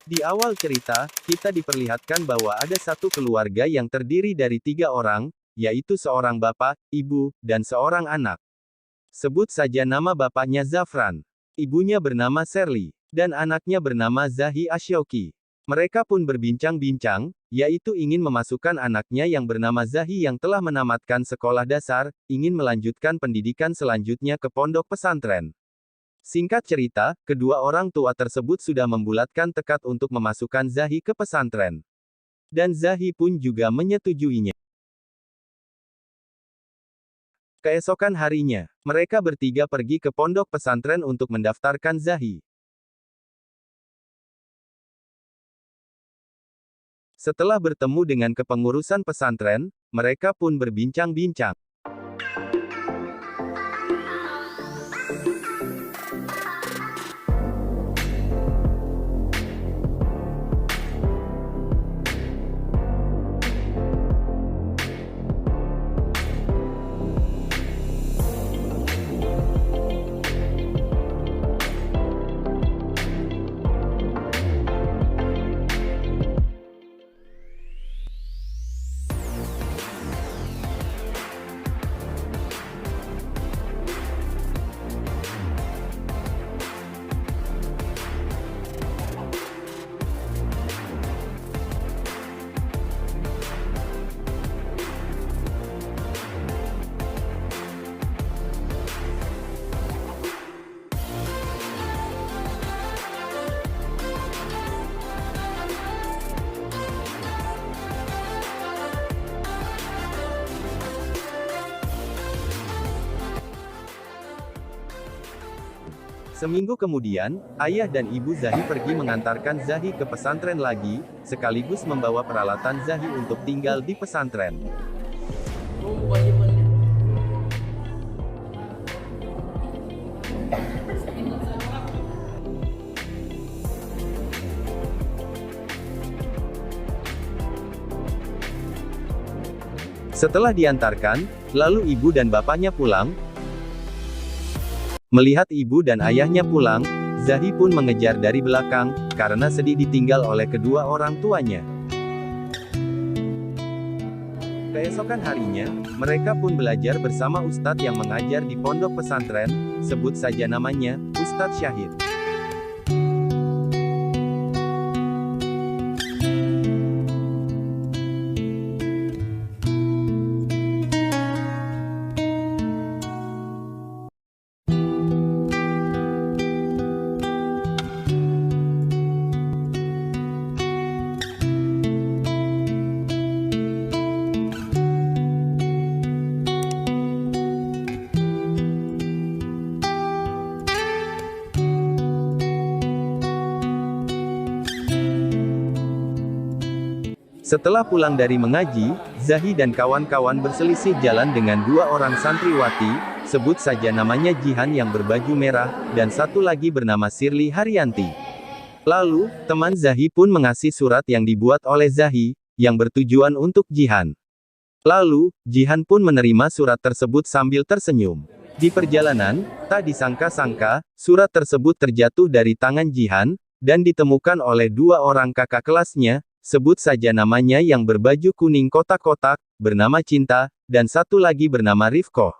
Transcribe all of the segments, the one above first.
Di awal cerita, kita diperlihatkan bahwa ada satu keluarga yang terdiri dari 3 orang, yaitu seorang bapak, ibu, dan seorang anak. Sebut saja nama bapaknya Zafran. Ibunya bernama Shirley, dan anaknya bernama Zahi Ashyoki. Mereka pun berbincang-bincang, yaitu ingin memasukkan anaknya yang bernama Zahi yang telah menamatkan sekolah dasar, ingin melanjutkan pendidikan selanjutnya ke pondok pesantren. Singkat cerita, kedua orang tua tersebut sudah membulatkan tekad untuk memasukkan Zahi ke pesantren. Dan Zahi pun juga menyetujuinya. Keesokan harinya, mereka bertiga pergi ke pondok pesantren untuk mendaftarkan Zahi. Setelah bertemu dengan kepengurusan pesantren, mereka pun berbincang-bincang. Seminggu kemudian, ayah dan ibu Zahi pergi mengantarkan Zahi ke pesantren lagi, sekaligus membawa peralatan Zahi untuk tinggal di pesantren. Setelah diantarkan, lalu ibu dan bapaknya pulang. Melihat ibu dan ayahnya pulang, Zahi pun mengejar dari belakang, karena sedih ditinggal oleh kedua orang tuanya. Keesokan harinya, mereka pun belajar bersama ustadz yang mengajar di pondok pesantren, sebut saja namanya, Ustadz Syahid. Setelah pulang dari mengaji, Zahi dan kawan-kawan berselisih jalan dengan 2 orang santriwati, sebut saja namanya Jihan yang berbaju merah, dan satu lagi bernama Shirley Haryanti. Lalu, teman Zahi pun mengasih surat yang dibuat oleh Zahi, yang bertujuan untuk Jihan. Lalu, Jihan pun menerima surat tersebut sambil tersenyum. Di perjalanan, tak disangka-sangka, surat tersebut terjatuh dari tangan Jihan, dan ditemukan oleh 2 orang kakak kelasnya, sebut saja namanya yang berbaju kuning kotak-kotak, bernama Cinta, dan satu lagi bernama Rifkoh.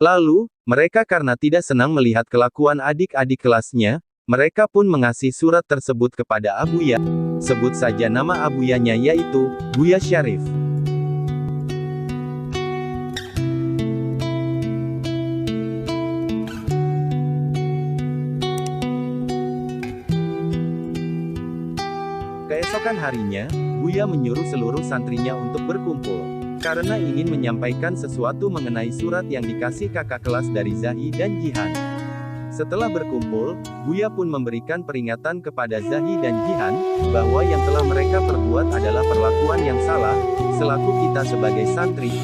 Lalu, mereka karena tidak senang melihat kelakuan adik-adik kelasnya, mereka pun mengasih surat tersebut kepada Abuya. Sebut saja nama Abuyanya yaitu, Buya Syarif. Keesokan harinya, Buya menyuruh seluruh santrinya untuk berkumpul, karena ingin menyampaikan sesuatu mengenai surat yang dikasih kakak kelas dari Zahi dan Jihan. Setelah berkumpul, Buya pun memberikan peringatan kepada Zahi dan Jihan, bahwa yang telah mereka perbuat adalah perlakuan yang salah, selaku kita sebagai santri.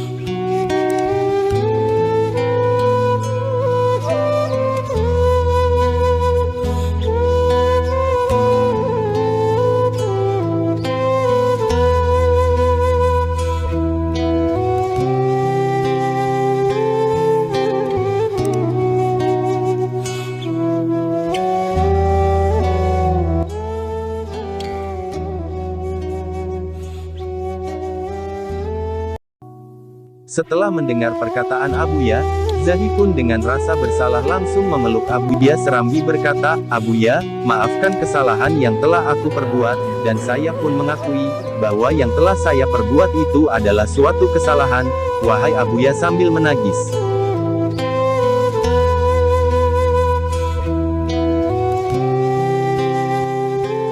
Setelah mendengar perkataan Abuya, Zahi pun dengan rasa bersalah langsung memeluk Abuya serambi berkata, "Abuya, maafkan kesalahan yang telah aku perbuat, dan saya pun mengakui, bahwa yang telah saya perbuat itu adalah suatu kesalahan, wahai Abuya," sambil menangis.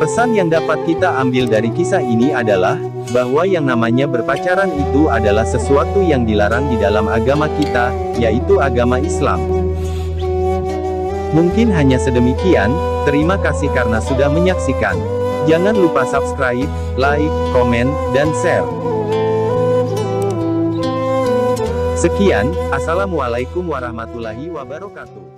Pesan yang dapat kita ambil dari kisah ini adalah, bahwa yang namanya berpacaran itu adalah sesuatu yang dilarang di dalam agama kita, yaitu agama Islam. Mungkin hanya sedemikian, terima kasih karena sudah menyaksikan. Jangan lupa subscribe, like, komen, dan share. Sekian, Assalamualaikum warahmatullahi wabarakatuh.